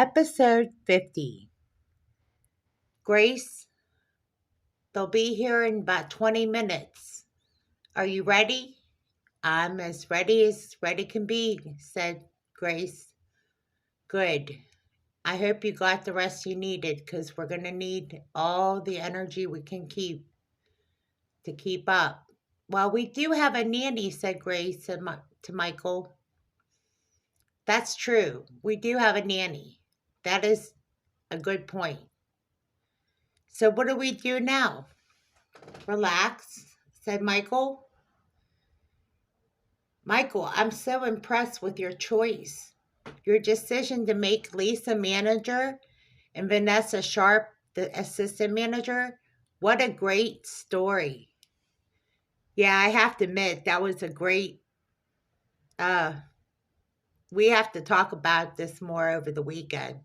Episode 50. Grace, they'll be here in about 20 minutes. Are you ready? I'm as ready can be, said Grace. Good. I hope you got the rest you needed because we're going to need all the energy we can keep to keep up. Well, we do have a nanny, said Grace to Michael. That's true. We do have a nanny. That is a good point. So, what do we do now? Relax, said Michael. Michael, I'm so impressed with your choice. Your decision to make Lisa manager and Vanessa Sharp the assistant manager. What a great story. Yeah, I have to admit, that was a great, uh, we have to talk about this more over the weekend.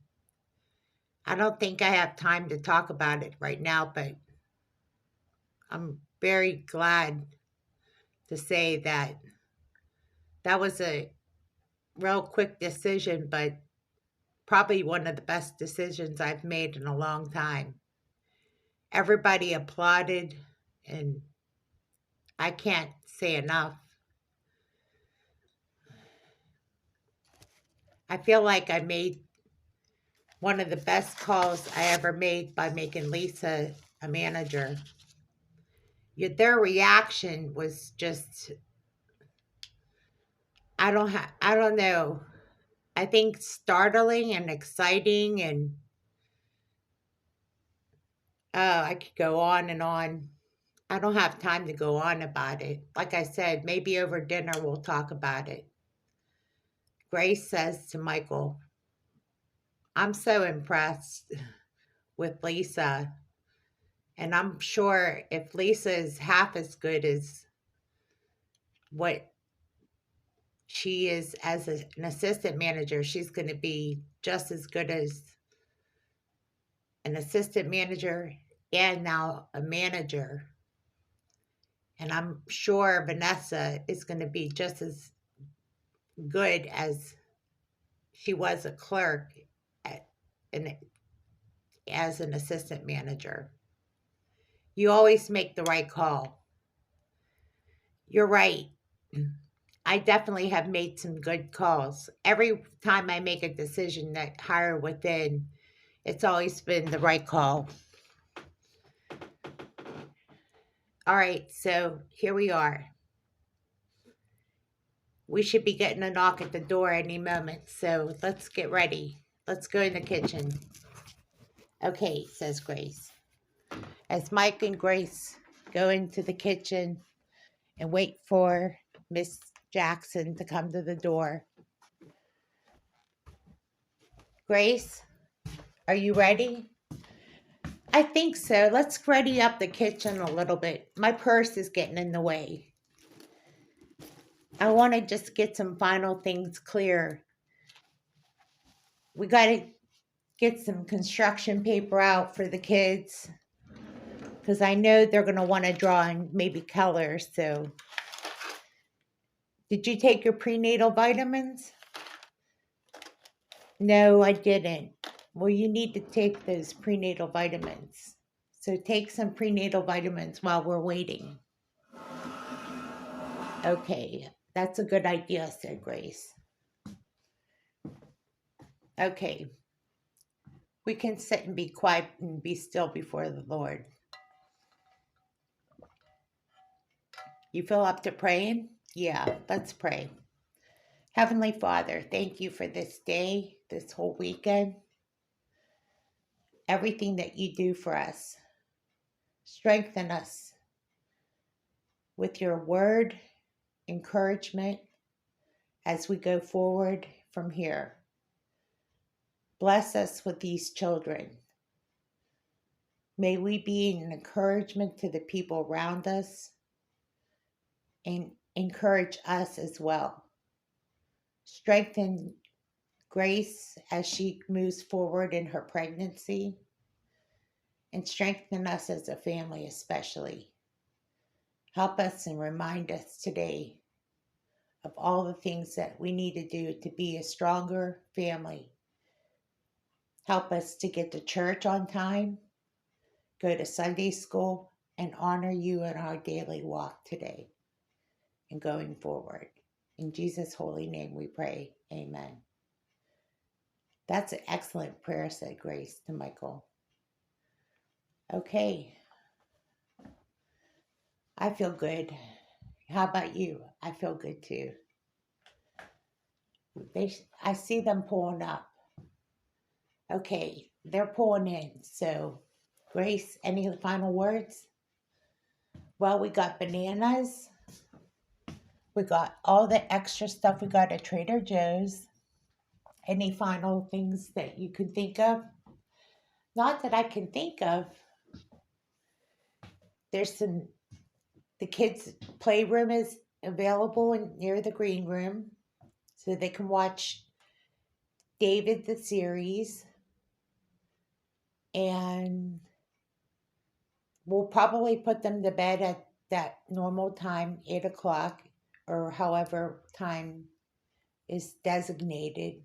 I don't think I have time to talk about it right now, but I'm very glad to say that that was a real quick decision, but probably one of the best decisions I've made in a long time. Everybody applauded, and I can't say enough. I feel like I made one of the best calls I ever made by making Lisa a manager. Yet their reaction was just I don't know. I think startling and exciting, and I could go on and on. I don't have time to go on about it. Like I said, maybe over dinner we'll talk about it. Grace says to Michael, I'm so impressed with Lisa. And I'm sure if Lisa is half as good as what she is as an assistant manager, she's going to be just as good as an assistant manager and now a manager. And I'm sure Vanessa is going to be just as good as she was a clerk at, an, as an assistant manager. You always make the right call. You're right. I definitely have made some good calls. Every time I make a decision that hire within, it's always been the right call. All right, so here we are. We should be getting a knock at the door any moment, so let's get ready. Let's go in the kitchen. Okay, says Grace. As Mike and Grace go into the kitchen and wait for Miss Jackson to come to the door. Grace, are you ready? I think so. Let's ready up the kitchen a little bit. My purse is getting in the way. I want to just get some final things clear. We got to get some construction paper out for the kids because I know they're going to want to draw in maybe colors. So, did you take your prenatal vitamins? No, I didn't. Well, you need to take those prenatal vitamins. So, take some prenatal vitamins while we're waiting. Okay, that's a good idea, said Grace. Okay, we can sit and be quiet and be still before the Lord. You feel up to praying? Yeah, let's pray. Heavenly Father, thank you for this day, this whole weekend, everything that you do for us. Strengthen us with your word, encouragement as we go forward from here. Bless us with these children. May we be an encouragement to the people around us and encourage us as well. Strengthen Grace as she moves forward in her pregnancy, and strengthen us as a family especially. Help us and remind us today of all the things that we need to do to be a stronger family Help us to get to church on time, go to Sunday school, and honor you in our daily walk today and going forward. In Jesus' holy name we pray. Amen. That's an excellent prayer, said Grace to Michael. Okay. I feel good. How about you? I feel good too. I see them pulling up. Okay, they're pulling in. So, Grace, any final words? Well, we got bananas. We got all the extra stuff we got at Trader Joe's. Any final things that you can think of? Not that I can think of. There's the kids' playroom is available near the green room, so they can watch David the series. And we'll probably put them to bed at that normal time, 8 o'clock, or however time is designated.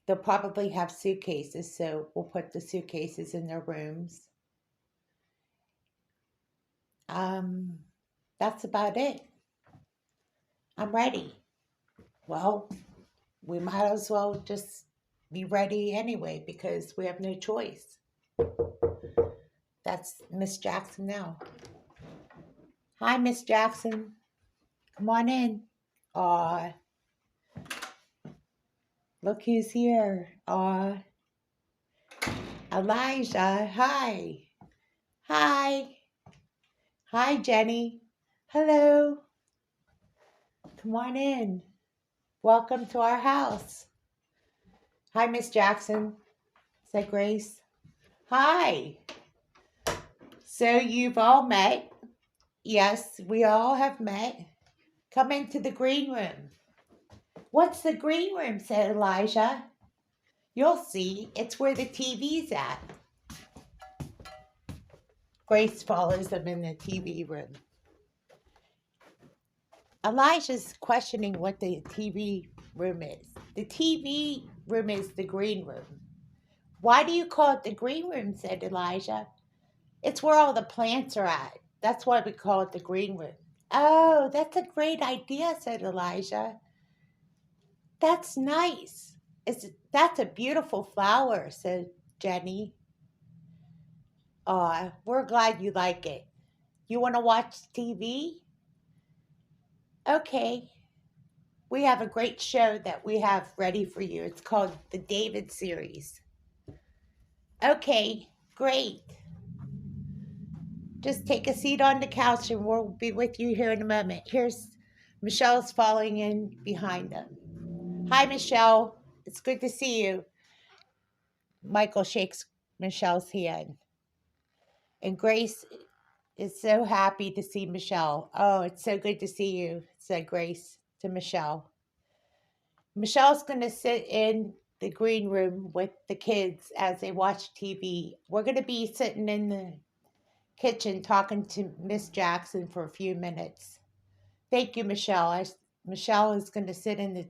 They'll probably have suitcases, so we'll put the suitcases in their rooms. That's about it. I'm ready. Well, we might as well just be ready anyway because we have no choice. That's Miss Jackson now. Hi, Miss Jackson. Come on in. Aw. Look who's here. Aw. Elijah. Hi. Hi. Hi, Jenny. Hello. Come on in. Welcome to our house. Hi, Miss Jackson. Said Grace. Hi. So you've all met. Yes, we all have met. Come into the green room. What's the green room? Said Elijah. You'll see. It's where the TV's at. Grace follows them in the TV room. Elijah's questioning what the TV room is. The TV room is the green room. Why do you call it the green room? Said Elijah. It's where all the plants are at. That's why we call it the green room. Oh, that's a great idea, said Elijah. That's nice. That's a beautiful flower, said Jenny. Aw, we're glad you like it. You want to watch TV? Okay. We have a great show that we have ready for you. It's called the David series. Okay, great. Just take a seat on the couch and we'll be with you here in a moment. Here's Michelle's following in behind them. Hi, Michelle. It's good to see you. Michael shakes Michelle's hand. And Grace is so happy to see Michelle. Oh, it's so good to see you, said Grace to Michelle. Michelle's going to sit in the green room with the kids as they watch TV. We're going to be sitting in the kitchen talking to Miss Jackson for a few minutes. Thank you, Michelle. Michelle is going to sit in the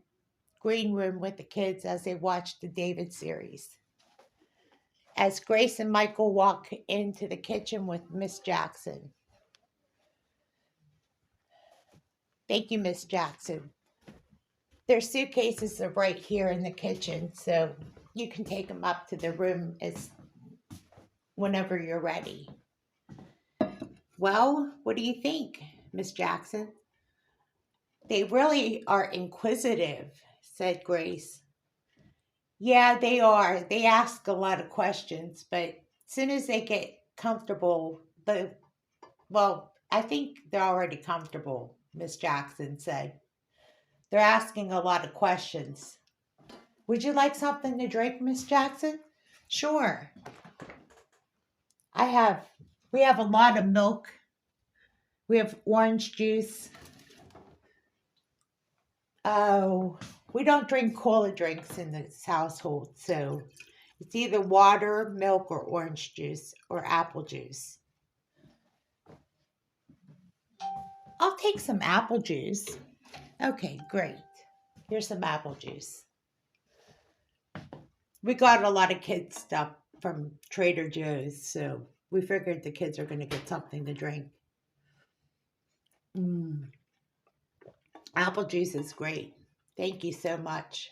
green room with the kids as they watch the David series. As Grace and Michael walk into the kitchen with Miss Jackson. Thank you, Miss Jackson. Their suitcases are right here in the kitchen, so you can take them up to the room whenever you're ready. Well, what do you think, Miss Jackson? They really are inquisitive, said Grace. Yeah, they are. They ask a lot of questions, but as soon as they get comfortable, I think they're already comfortable, Miss Jackson said. They're asking a lot of questions. Would you like something to drink, Miss Jackson? Sure. We have a lot of milk. We have orange juice. Oh, we don't drink cola drinks in this household, so it's either water, milk, or orange juice, or apple juice. I'll take some apple juice. Okay, great. Here's some apple juice. We got a lot of kids stuff from Trader Joe's, so we figured the kids are going to get something to drink. Mm, apple juice is great. Thank you so much.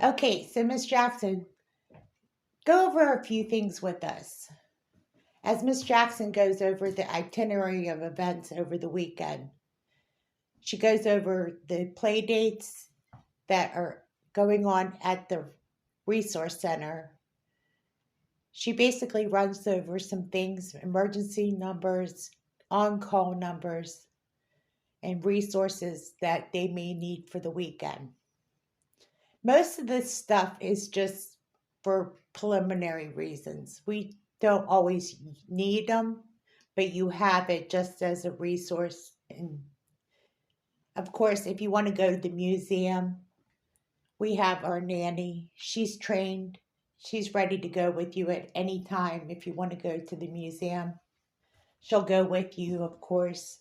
Okay, so Miss Jackson, go over a few things with us. As Miss Jackson goes over the itinerary of events over the weekend, she goes over the play dates that are going on at the resource center. She basically runs over some things, emergency numbers, on call numbers, and resources that they may need for the weekend. Most of this stuff is just for preliminary reasons. We don't always need them, but you have it just as a resource. And of course, if you want to go to the museum, we have our nanny. She's trained. She's ready to go with you at any time if you want to go to the museum. She'll go with you, of course.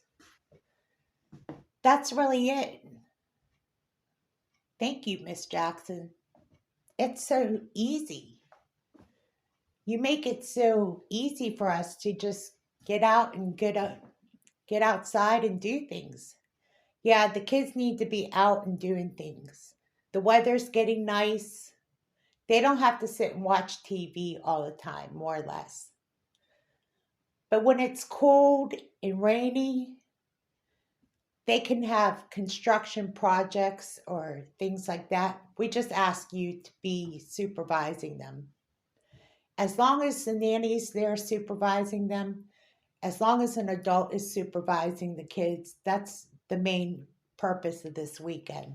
That's really it. Thank you, Miss Jackson. It's so easy. You make it so easy for us to just get out and get outside and do things. Yeah, the kids need to be out and doing things. The weather's getting nice. They don't have to sit and watch TV all the time, more or less. But when it's cold and rainy, they can have construction projects or things like that. We just ask you to be supervising them. As long as the nanny's there supervising them, as long as an adult is supervising the kids, that's the main purpose of this weekend.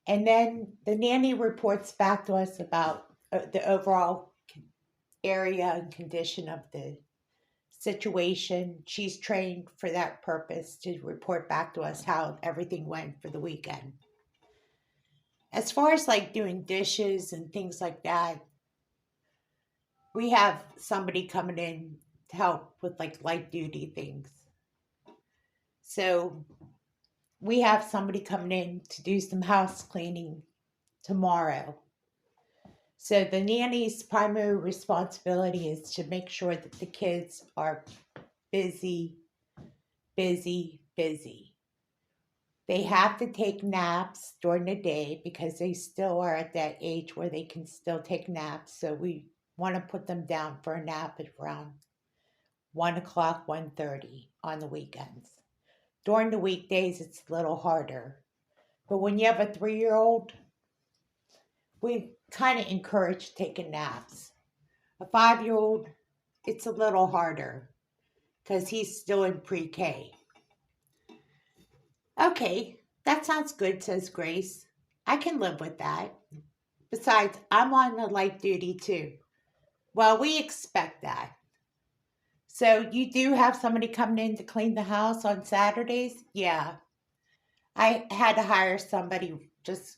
And then the nanny reports back to us about the overall area and condition of the situation. She's trained for that purpose to report back to us how everything went for the weekend. As far as like doing dishes and things like that, we have somebody coming in to help with like light duty things. So we have somebody coming in to do some house cleaning tomorrow. So the nanny's primary responsibility is to make sure that the kids are busy, busy, busy. They have to take naps during the day because they still are at that age where they can still take naps. So we want to put them down for a nap at around 1 o'clock, 1:30 on the weekends. During the weekdays, it's a little harder. But when you have a 3-year-old, we kind of encourage taking naps. A 5-year-old, it's a little harder because he's still in pre-K. Okay, that sounds good, says Grace. I can live with that. Besides, I'm on the light duty too. Well, we expect that. So you do have somebody coming in to clean the house on Saturdays? Yeah. I had to hire somebody just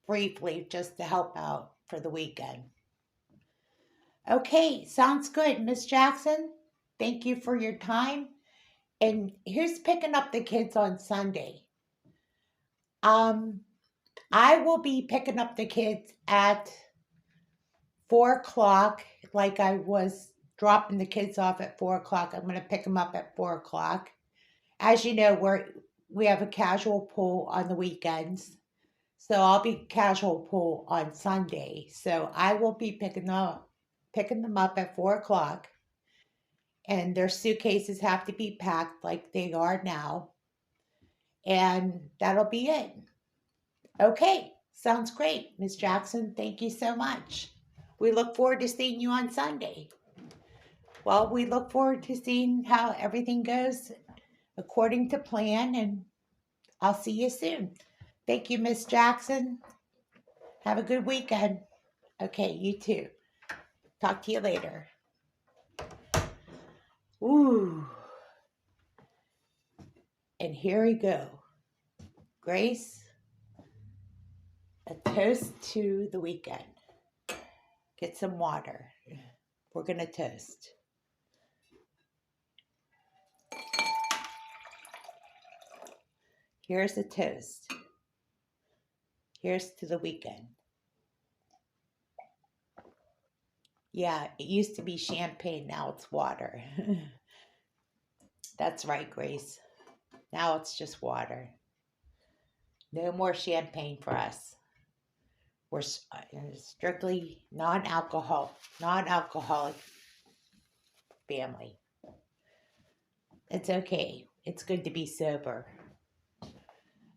briefly just to help out for the weekend. Okay, sounds good. Miss Jackson, thank you for your time. And who's picking up the kids on Sunday? Um, I will be picking up the kids at 4 o'clock, like I was dropping the kids off at 4 o'clock. I'm going to pick them up at 4 o'clock. As you know, we have a casual pool on the weekends, so I'll be casual pool on Sunday. So I will be picking them up at 4 o'clock, and their suitcases have to be packed like they are now, and that'll be it. Okay, sounds great, Miss Jackson. Thank you so much. We look forward to seeing you on Sunday. Well, we look forward to seeing how everything goes according to plan, and I'll see you soon. Thank you, Miss Jackson. Have a good weekend. Okay, you too. Talk to you later. Ooh. And here we go. Grace, a toast to the weekend. Get some water. We're going to toast. Here's a toast. Here's to the weekend. Yeah, it used to be champagne, now it's water. That's right, Grace. Now it's just water. No more champagne for us. We're strictly non-alcoholic family. It's okay. It's good to be sober.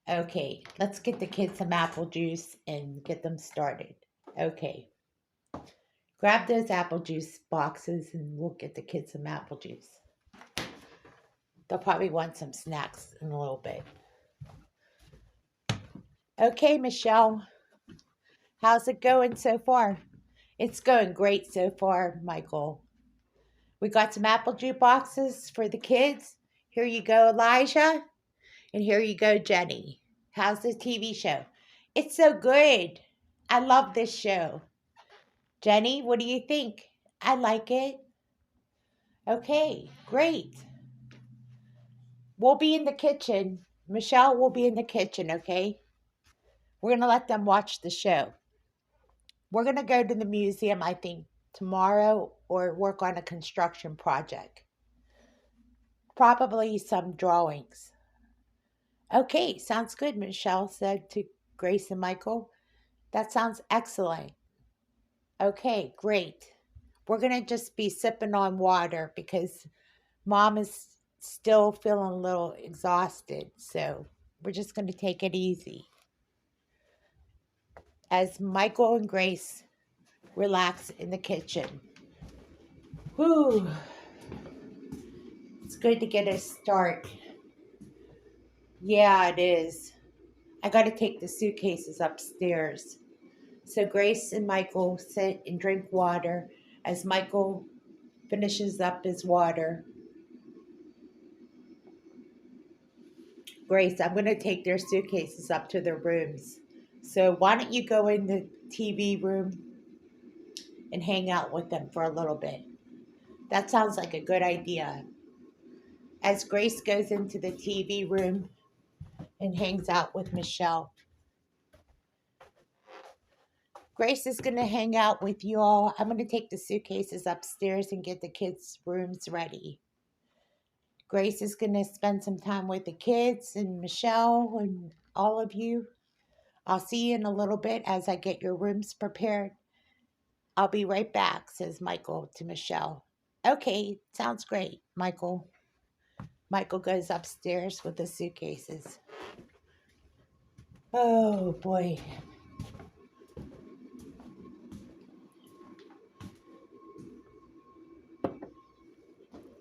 Okay, let's get the kids some apple juice and get them started. Okay, grab those apple juice boxes and we'll get the kids some apple juice. They'll probably want some snacks in a little bit. Okay, Michelle, how's it going so far? It's going great so far, Michael. We got some apple juice boxes for the kids. Here you go, Elijah. And here you go, Jenny. How's the TV show? It's so good. I love this show. Jenny, what do you think? I like it. Okay, great. We'll be in the kitchen. Michelle will be in the kitchen, okay? We're going to let them watch the show. We're going to go to the museum, I think, tomorrow or work on a construction project. Probably some drawings. Okay, sounds good, Michelle said to Grace and Michael. That sounds excellent. Okay, great. We're going to just be sipping on water because Mom is still feeling a little exhausted. So we're just going to take it easy. As Michael and Grace relax in the kitchen. Whew. It's good to get a start. Yeah, it is. I got to take the suitcases upstairs. So Grace and Michael sit and drink water as Michael finishes up his water. Grace, I'm going to take their suitcases up to their rooms. So why don't you go in the TV room and hang out with them for a little bit? That sounds like a good idea. As Grace goes into the TV room and hangs out with Michelle. Grace is going to hang out with you all. I'm going to take the suitcases upstairs and get the kids' rooms ready. Grace is going to spend some time with the kids and Michelle and all of you. I'll see you in a little bit as I get your rooms prepared. I'll be right back, says Michael to Michelle. Okay, sounds great, Michael. Michael goes upstairs with the suitcases. Oh, boy.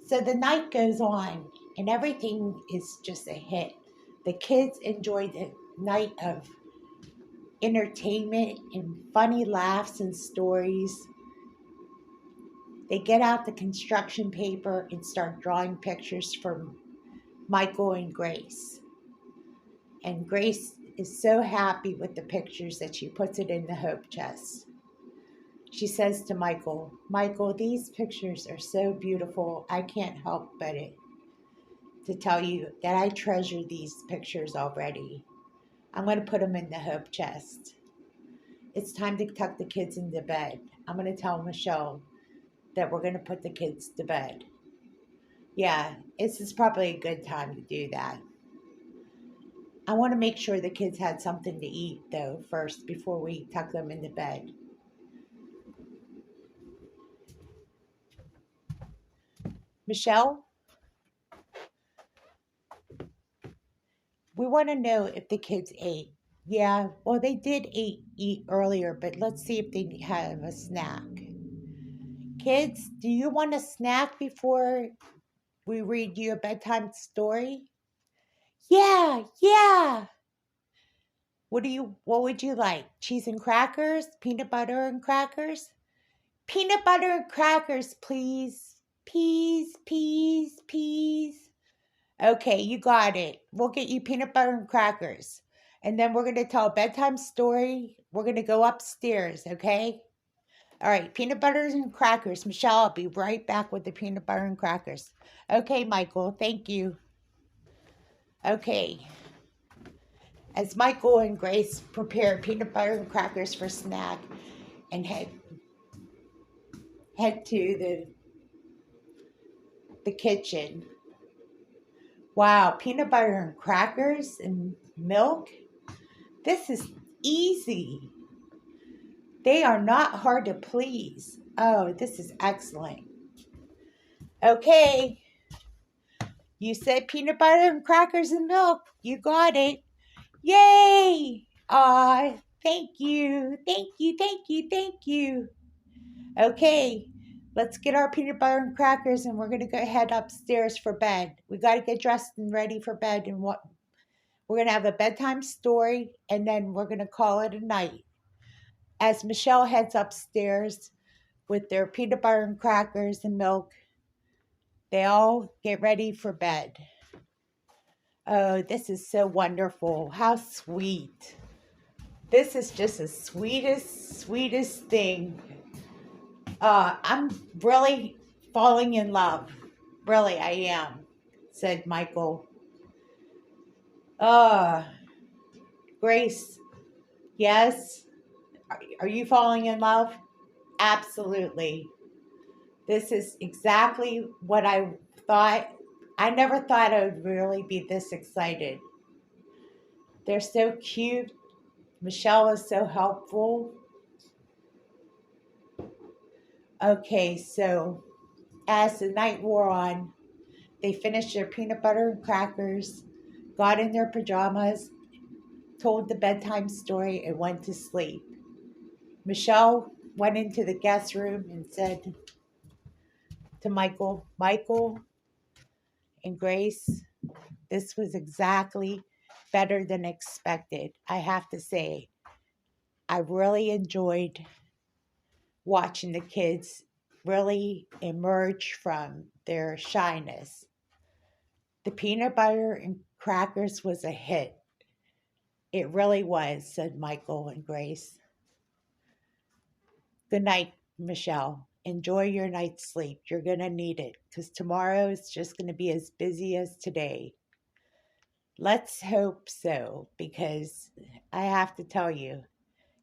So the night goes on, and everything is just a hit. The kids enjoy the night of entertainment and funny laughs and stories. They get out the construction paper and start drawing pictures for Michael and Grace. And Grace is so happy with the pictures that she puts it in the hope chest. She says to Michael, Michael, these pictures are so beautiful. I can't help but to tell you that I treasure these pictures already. I'm going to put them in the hope chest. It's time to tuck the kids into bed. I'm going to tell Michelle that we're going to put the kids to bed. Yeah, this is probably a good time to do that. I want to make sure the kids had something to eat, though, first before we tuck them into bed. Michelle, we want to know if the kids ate. Yeah, well, they did eat earlier, but let's see if they have a snack. Kids, do you want a snack before we read you a bedtime story? Yeah. What would you like? Cheese and crackers? Peanut butter and crackers? Peanut butter and crackers, please. Peas. Okay, you got it. We'll get you peanut butter and crackers. And then we're going to tell a bedtime story. We're going to go upstairs, okay? All right, peanut butter and crackers. Michelle, I'll be right back with the peanut butter and crackers. Okay, Michael, thank you. Okay. As Michael and Grace prepare peanut butter and crackers for snack and head to the kitchen. Wow, peanut butter and crackers and milk. This is easy. They are not hard to please. Oh, this is excellent. Okay, you said peanut butter and crackers and milk. You got it. Yay! Aw, thank you. Thank you, thank you, thank you. Okay, let's get our peanut butter and crackers and we're going to go head upstairs for bed. We got to get dressed and ready for bed and what we're going to have a bedtime story and then we're going to call it a night. As Michelle heads upstairs with their peanut butter and crackers and milk, they all get ready for bed. Oh, this is so wonderful. How sweet. This is just the sweetest thing. I'm really falling in love. Really, I am, said Michael. Grace, yes? Are you falling in love? Absolutely. This is exactly what I thought. I never thought I would really be this excited. They're so cute. Michelle is so helpful. Okay, so as the night wore on, they finished their peanut butter and crackers, got in their pajamas, told the bedtime story, and went to sleep. Michelle went into the guest room and said to Michael and Grace, this was exactly better than expected. I have to say, I really enjoyed watching the kids really emerge from their shyness. The peanut butter and crackers was a hit. It really was, said Michael and Grace. Good night, Michelle. Enjoy your night's sleep. You're going to need it because tomorrow is just going to be as busy as today. Let's hope so, because I have to tell you,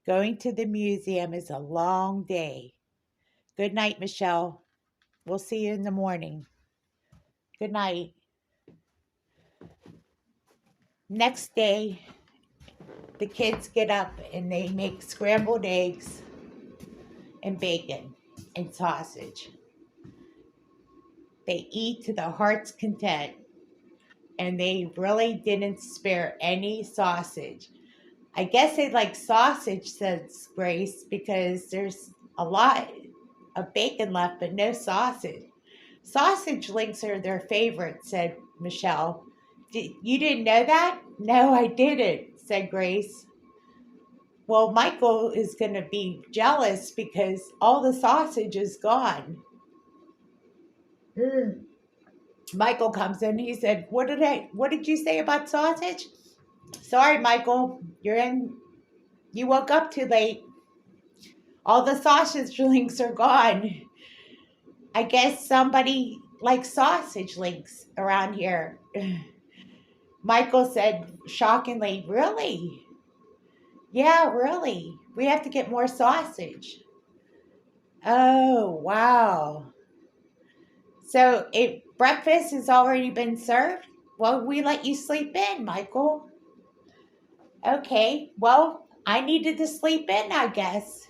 going to the museum is a long day. Good night, Michelle. We'll see you in the morning. Good night. Next day, the kids get up and they make scrambled eggs and bacon and sausage. They eat to the heart's content, and they really didn't spare any sausage. I guess they like sausage, says Grace, because there's a lot of bacon left, but no sausage. Sausage links are their favorite, said Michelle. You didn't know that? No, I didn't, said Grace. Well, Michael is going to be jealous because all the sausage is gone. Michael comes in. He said, "What did you say about sausage?" Sorry, Michael. You woke up too late. All the sausage links are gone. I guess somebody likes sausage links around here. Michael said shockingly, "Really?" "Yeah, really. We have to get more sausage." Oh, wow. So breakfast has already been served? Well, we let you sleep in, Michael. Okay, well, I needed to sleep in, I guess.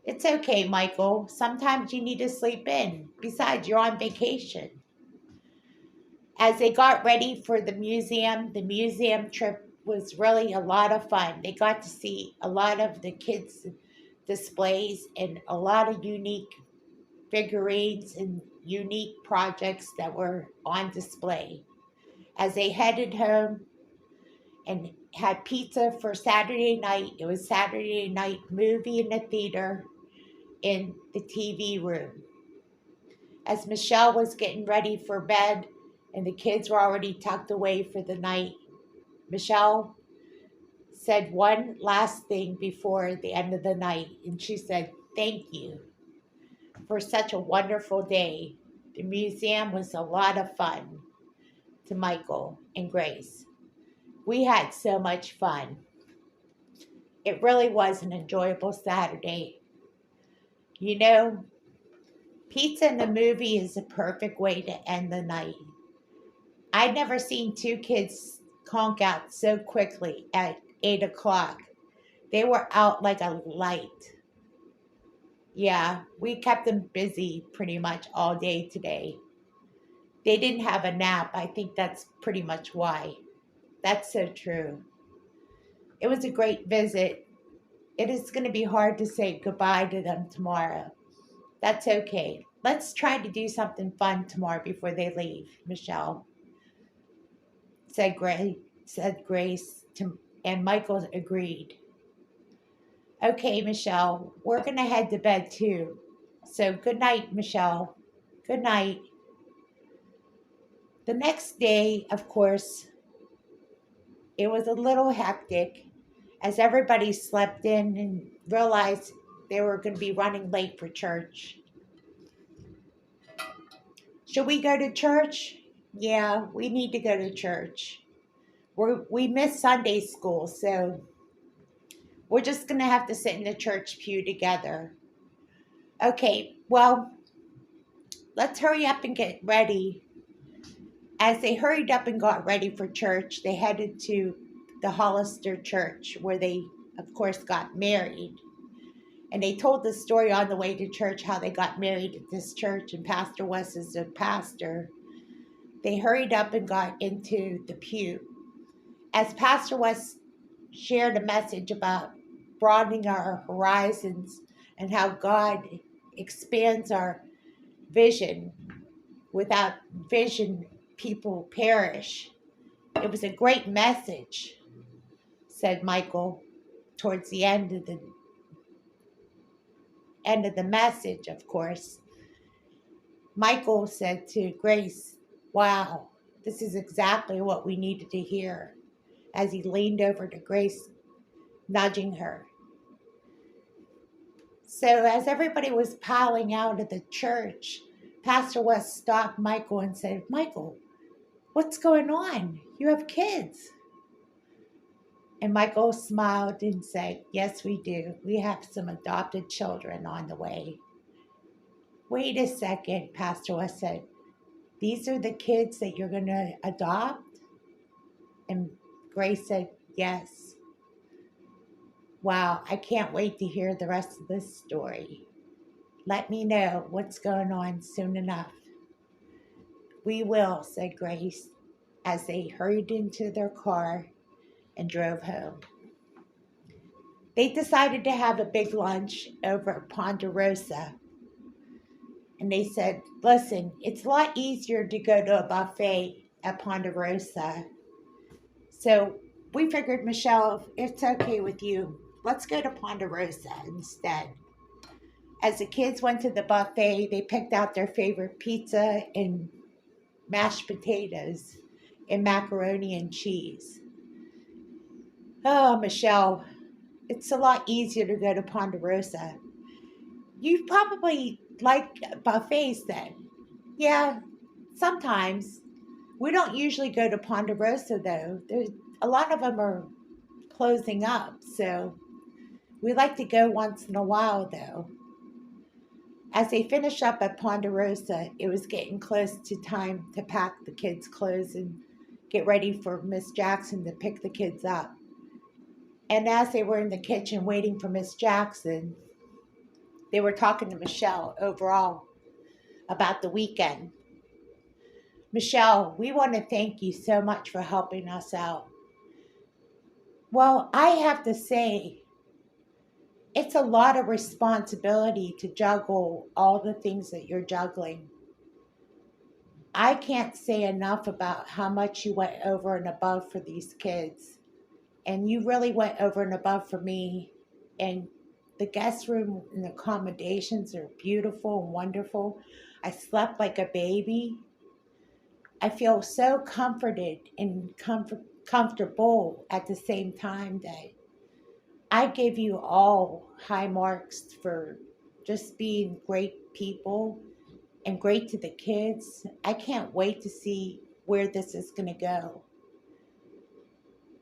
It's okay, Michael. Sometimes you need to sleep in. Besides, you're on vacation. As they got ready for the museum trip was really a lot of fun. They got to see a lot of the kids' displays and a lot of unique figurines and unique projects that were on display. As they headed home and had pizza for Saturday night, it was Saturday night movie in the theater in the TV room. As Michelle was getting ready for bed and the kids were already tucked away for the night, Michelle said one last thing before the end of the night, and she said, "Thank you for such a wonderful day. The museum was a lot of fun," to Michael and Grace. "We had so much fun. It really was an enjoyable Saturday. You know, Pizza in the movie is a perfect way to end the night. I'd never seen two kids conk out so quickly at 8 o'clock. They were out like a light. Yeah, we kept them busy pretty much all day today. They didn't have a nap. I think that's pretty much why. That's so true. It was a great visit. It is going to be hard to say goodbye to them tomorrow. That's okay. Let's try to do something fun tomorrow before they leave, Michelle, said Grace to, and Michael agreed. Okay, Michelle, we're going to head to bed too. So good night, Michelle. Good night. The next day, of course, it was a little hectic as everybody slept in and realized they were going to be running late for church. Should we go to church? Yeah, we need to go to church. We missed Sunday school, so we're just going to have to sit in the church pew together. Okay, well, let's hurry up and get ready. As they hurried up and got ready for church, they headed to the Hollister Church, where they, of course, got married. And they told the story on the way to church how they got married at this church, and Pastor West is the pastor. They hurried up and got into the pew. As Pastor West shared a message about broadening our horizons and how God expands our vision. Without vision, people perish. It was a great message, said Michael towards the end of the message, of course. Michael said to Grace, "Wow, this is exactly what we needed to hear," as he leaned over to Grace, nudging her. So as everybody was piling out of the church, Pastor West stopped Michael and said, "Michael, what's going on? You have kids." And Michael smiled and said, "Yes, we do. We have some adopted children on the way." "Wait a second," Pastor West said. "These are the kids that you're going to adopt?" And Grace said, "Yes." "Wow, I can't wait to hear the rest of this story. Let me know what's going on soon enough." "We will," said Grace, as they hurried into their car and drove home. They decided to have a big lunch over at Ponderosa. And they said, "Listen, it's a lot easier to go to a buffet at Ponderosa. So we figured, Michelle, if it's okay with you, let's go to Ponderosa instead." As the kids went to the buffet, they picked out their favorite pizza and mashed potatoes and macaroni and cheese. Oh, Michelle, it's a lot easier to go to Ponderosa. You probably like buffets then. Yeah, sometimes. We don't usually go to Ponderosa though. There's a lot of them are closing up, so we like to go once in a while though. As they finished up at Ponderosa, it was getting close to time to pack the kids' clothes and get ready for Miss Jackson to pick the kids up. And as they were in the kitchen waiting for Miss Jackson, they were talking to Michelle overall about the weekend. "Michelle, we want to thank you so much for helping us out." "Well, I have to say, it's a lot of responsibility to juggle all the things that you're juggling. I can't say enough about how much you went over and above for these kids. And you really went over and above for me. And the guest room and the accommodations are beautiful and wonderful. I slept like a baby. I feel so comforted and comfortable at the same time that I give you all high marks for just being great people and great to the kids. I can't wait to see where this is going to go."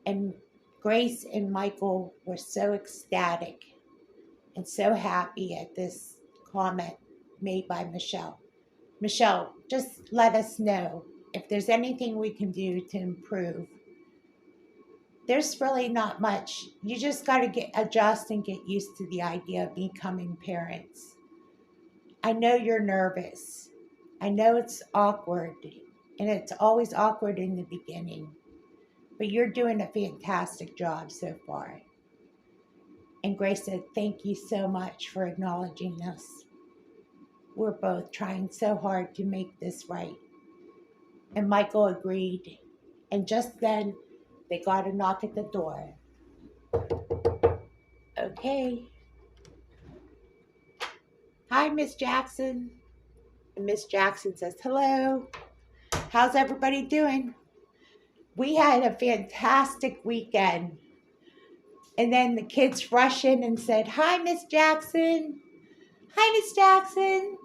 And Grace and Michael were so ecstatic and so happy at this comment. made by Michelle. Michelle, just let us know if there's anything we can do to improve. There's really not much. You just got to adjust and get used to the idea of becoming parents. I know you're nervous. I know it's awkward, and it's always awkward in the beginning, but you're doing a fantastic job so far. And Grace said, thank you so much for acknowledging us. We're both trying so hard to make this right. And Michael agreed. And just then, they got a knock at the door. Okay. Hi, Miss Jackson. And Miss Jackson says, hello. How's everybody doing? We had a fantastic weekend. And then the kids rushed in and said, hi, Miss Jackson. Hi, Miss Jackson.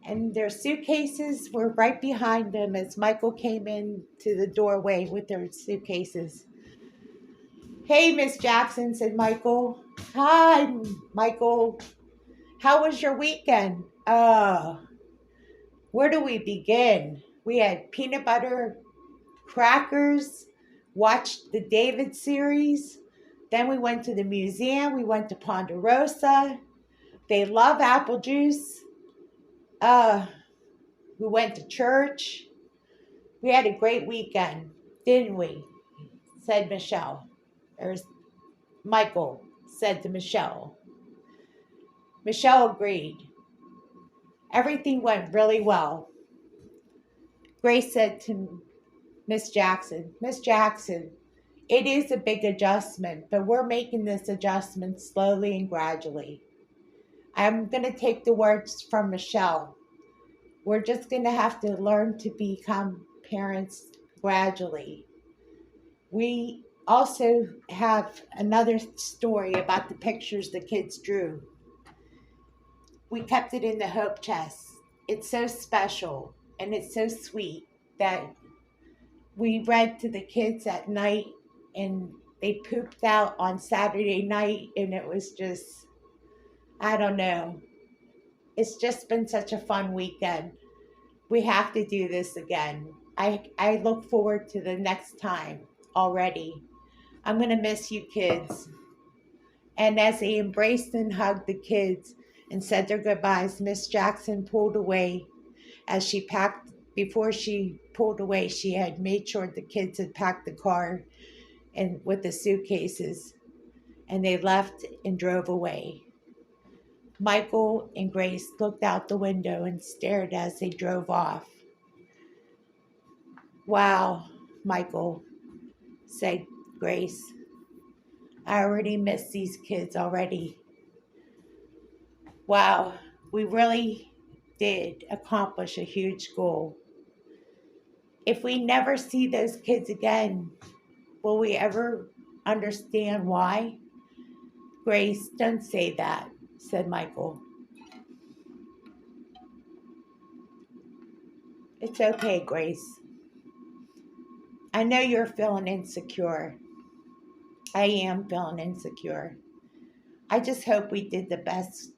And their suitcases were right behind them as Michael came in to the doorway with their suitcases. Hey, Miss Jackson, said Michael. Hi, Michael. How was your weekend? Where do we begin? We had peanut butter crackers, watched the David series. Then we went to the museum. We went to Ponderosa. They love apple juice. We went to church. We had a great weekend, didn't we? Said Michelle. Or Michael said to Michelle. Michelle agreed. Everything went really well. Grace said to Miss Jackson, it is a big adjustment, but we're making this adjustment slowly and gradually. I'm going to take the words from Michelle. We're just going to have to learn to become parents gradually. We also have another story about the pictures the kids drew. We kept it in the hope chest. It's so special and it's so sweet that we read to the kids at night, and they pooped out on Saturday night, and it was just, I don't know. It's just been such a fun weekend. We have to do this again. I look forward to the next time already. I'm going to miss you kids. And as they embraced and hugged the kids and said their goodbyes, Miss Jackson pulled away. As she packed, before she pulled away, she had made sure the kids had packed the car and with the suitcases, and they left and drove away. Michael and Grace looked out the window and stared as they drove off. Wow, Michael, said Grace. I already miss these kids already. Wow, we really did accomplish a huge goal. If we never see those kids again, will we ever understand why? Grace, don't say that, said Michael. It's okay, Grace. I know you're feeling insecure. I am feeling insecure. I just hope we did the best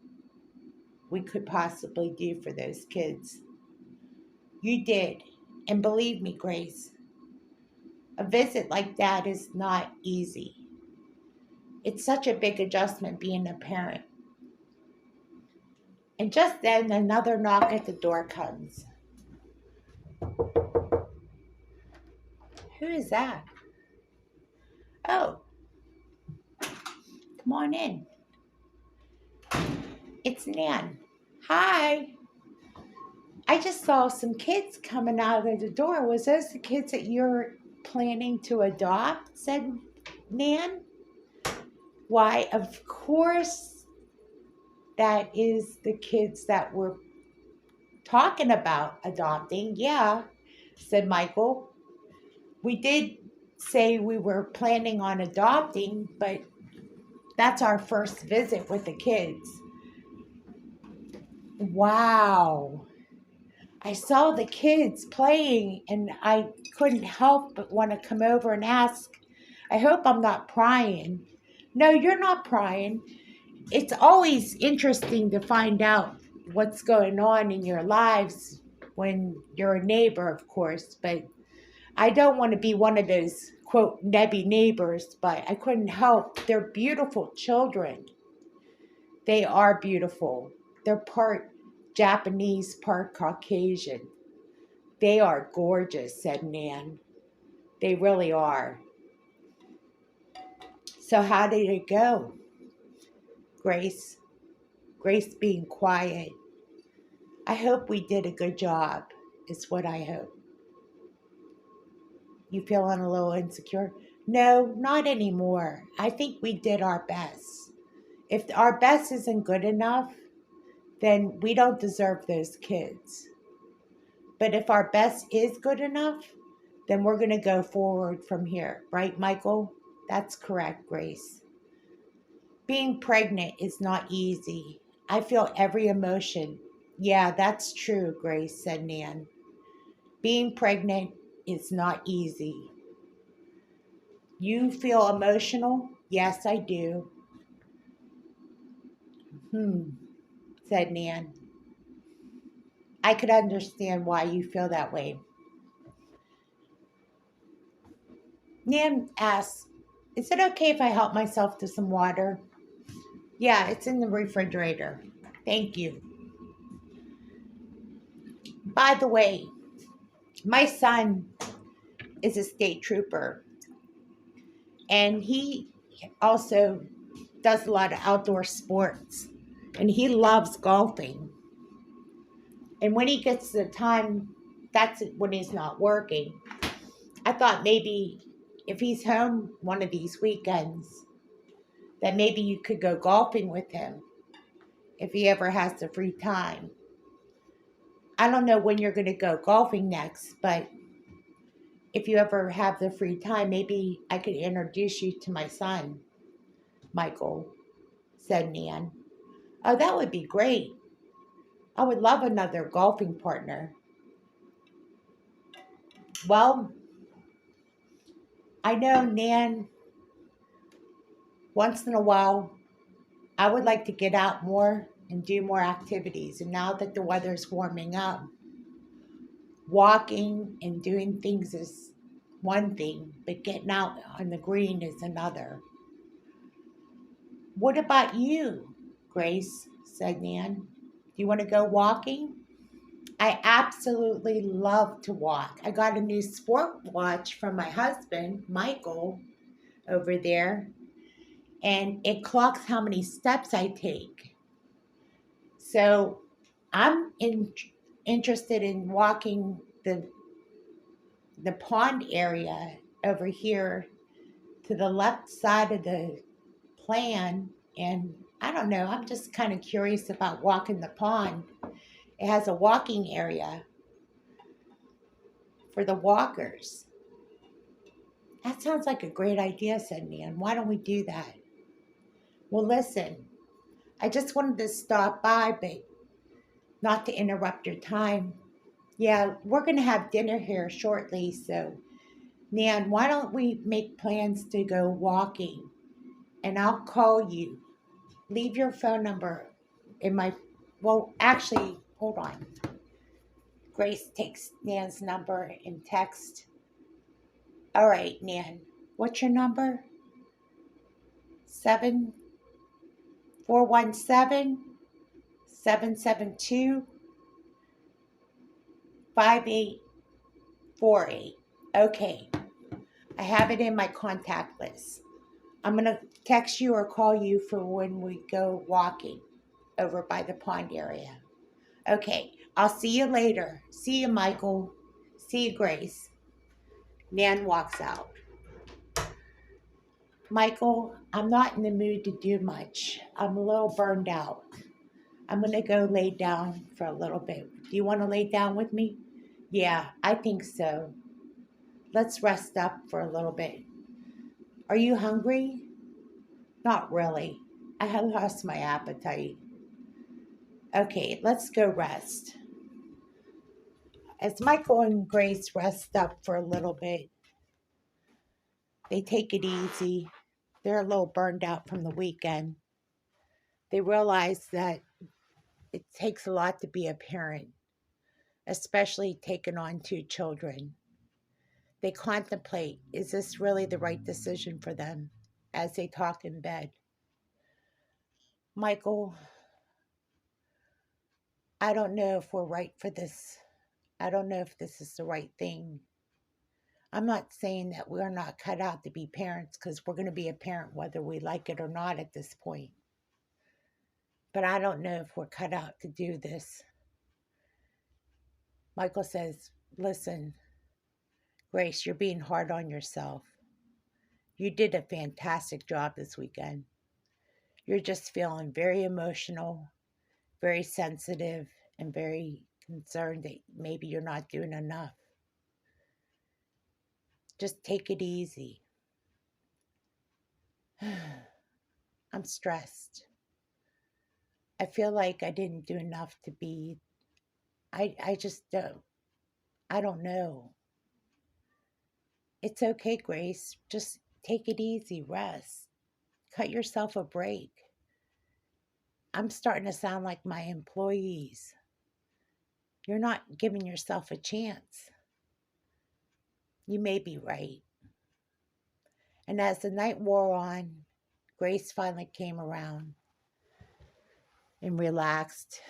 we could possibly do for those kids. You did. And believe me, Grace, a visit like that is not easy. It's such a big adjustment being a parent. And just then, another knock at the door comes. Who is that? Oh, come on in. It's Nan. Hi. I just saw some kids coming out of the door. Was those the kids that you're planning to adopt? Said Nan. Why, of course, that is the kids that we're talking about adopting. Yeah, said Michael. We did say we were planning on adopting, but that's our first visit with the kids. Wow. I saw the kids playing and I couldn't help but want to come over and ask. I hope I'm not prying. No, you're not prying. It's always interesting to find out what's going on in your lives when you're a neighbor, of course. But I don't want to be one of those, quote, nebby neighbors, but I couldn't help. They're beautiful children. They are beautiful. They're part Japanese, part Caucasian. They are gorgeous, said Nan. They really are. So how did it go? Grace. Grace being quiet. I hope we did a good job, is what I hope. You feeling a little insecure? No, not anymore. I think we did our best. If our best isn't good enough, then we don't deserve those kids. But if our best is good enough, then we're going to go forward from here. Right, Michael? That's correct, Grace. Being pregnant is not easy. I feel every emotion. Yeah, that's true, Grace, said Nan. Being pregnant is not easy. You feel emotional? Yes, I do. Said Nan. I could understand why you feel that way. Nan asks, is it okay if I help myself to some water? Yeah, it's in the refrigerator. Thank you. By the way, my son is a state trooper, and he also does a lot of outdoor sports, and he loves golfing. And when he gets the time, that's when he's not working. I thought maybe if he's home one of these weekends, that maybe you could go golfing with him if he ever has the free time. I don't know when you're going to go golfing next, but if you ever have the free time, maybe I could introduce you to my son, Michael, said Nan. Oh, that would be great. I would love another golfing partner. Well, I know Nan, once in a while, I would like to get out more and do more activities. And now that the weather's warming up, walking and doing things is one thing, but getting out on the green is another. What about you, Grace? Said Nan. Do you want to go walking? I absolutely love to walk. I got a new sport watch from my husband, Michael, over there, and it clocks how many steps I take. So interested in walking the pond area over here to the left side of the plan. And I don't know, I'm just kind of curious about walking the pond. It has a walking area for the walkers. That sounds like a great idea, said Nan. Why don't we do that? Well, listen, I just wanted to stop by, but not to interrupt your time. Yeah, we're going to have dinner here shortly, so Nan, why don't we make plans to go walking? And I'll call you. Leave your phone number in my, well, actually, hold on. Grace takes Nan's number and text. All right, Nan, what's your number? 7-417-772-5848. Okay, I have it in my contact list. I'm going to text you or call you for when we go walking over by the pond area. Okay, I'll see you later. See you, Michael. See you, Grace. Nan walks out. Michael, I'm not in the mood to do much. I'm a little burned out. I'm going to go lay down for a little bit. Do you want to lay down with me? Yeah, I think so. Let's rest up for a little bit. Are you hungry? Not really. I have lost my appetite. Okay, let's go rest. As Michael and Grace rest up for a little bit, they take it easy. They're a little burned out from the weekend. They realize that it takes a lot to be a parent, especially taking on 2 children. They contemplate, is this really the right decision for them, as they talk in bed. Michael, I don't know if we're right for this. I don't know if this is the right thing. I'm not saying that we're not cut out to be parents, because we're going to be a parent whether we like it or not at this point. But I don't know if we're cut out to do this. Michael says, listen, Grace, you're being hard on yourself. You did a fantastic job this weekend. You're just feeling very emotional, very sensitive, and very concerned that maybe you're not doing enough. Just take it easy. I'm stressed. I feel like I didn't do enough to be, I just don't, I don't know. It's okay, Grace. Just take it easy, rest. Cut yourself a break. I'm starting to sound like my employees. You're not giving yourself a chance. You may be right. And as the night wore on, Grace finally came around and relaxed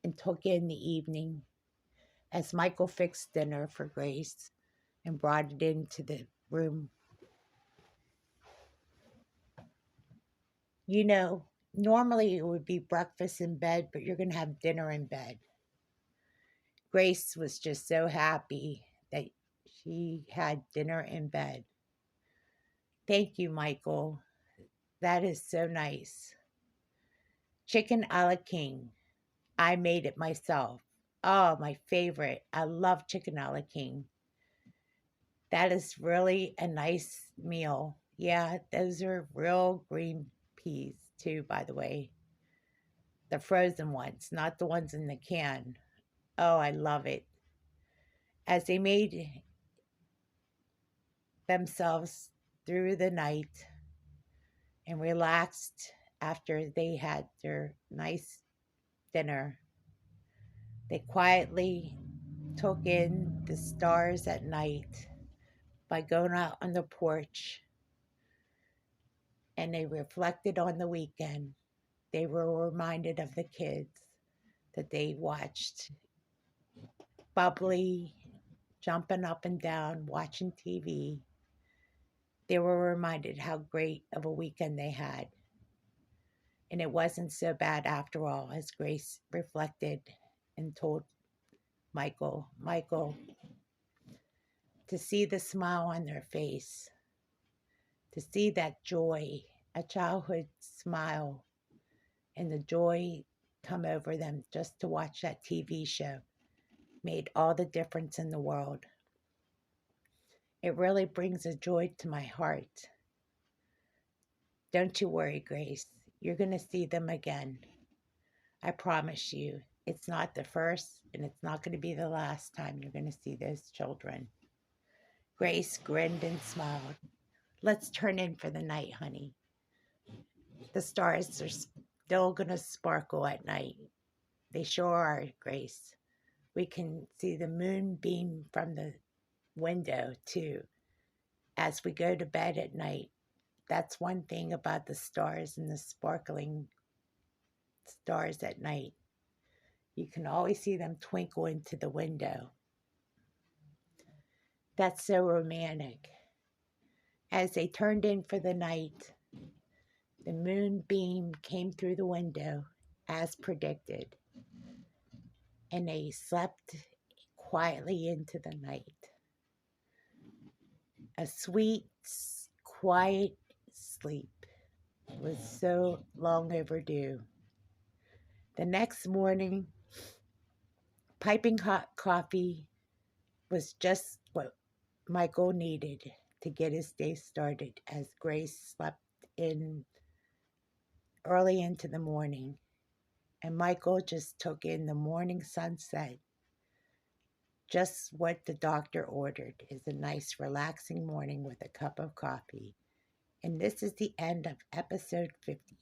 and took in the evening as Michael fixed dinner for Grace and brought it into the room. You know, normally it would be breakfast in bed, but you're going to have dinner in bed. Grace was just so happy that she had dinner in bed. Thank you, Michael. That is so nice. Chicken a la king. I made it myself. Oh, my favorite. I love chicken a la king. That is really a nice meal. Yeah, those are real green peas, too, by the way. The frozen ones, not the ones in the can. Oh, I love it. As they made themselves through the night and relaxed after they had their nice dinner, they quietly took in the stars at night by going out on the porch, and they reflected on the weekend. They were reminded of the kids that they watched bubbly, jumping up and down, watching TV. They were reminded how great of a weekend they had. And it wasn't so bad after all, as Grace reflected and told Michael, to see the smile on their face, to see that joy, a childhood smile, and the joy come over them just to watch that TV show made all the difference in the world. It really brings a joy to my heart. Don't you worry, Grace. You're going to see them again. I promise you. It's not the first, and it's not going to be the last time you're going to see those children. Grace grinned and smiled. Let's turn in for the night, honey. The stars are still going to sparkle at night. They sure are, Grace. We can see the moonbeam from the window, too, as we go to bed at night. That's one thing about the stars and the sparkling stars at night. You can always see them twinkle into the window. That's so romantic. As they turned in for the night, the moonbeam came through the window as predicted, and they slept quietly into the night. A sweet, quiet sleep was so long overdue. The next morning, piping hot coffee was just what Michael needed to get his day started as Grace slept in early into the morning. And Michael just took in the morning sunset. Just what the doctor ordered is a nice, relaxing morning with a cup of coffee. And this is the end of episode 50.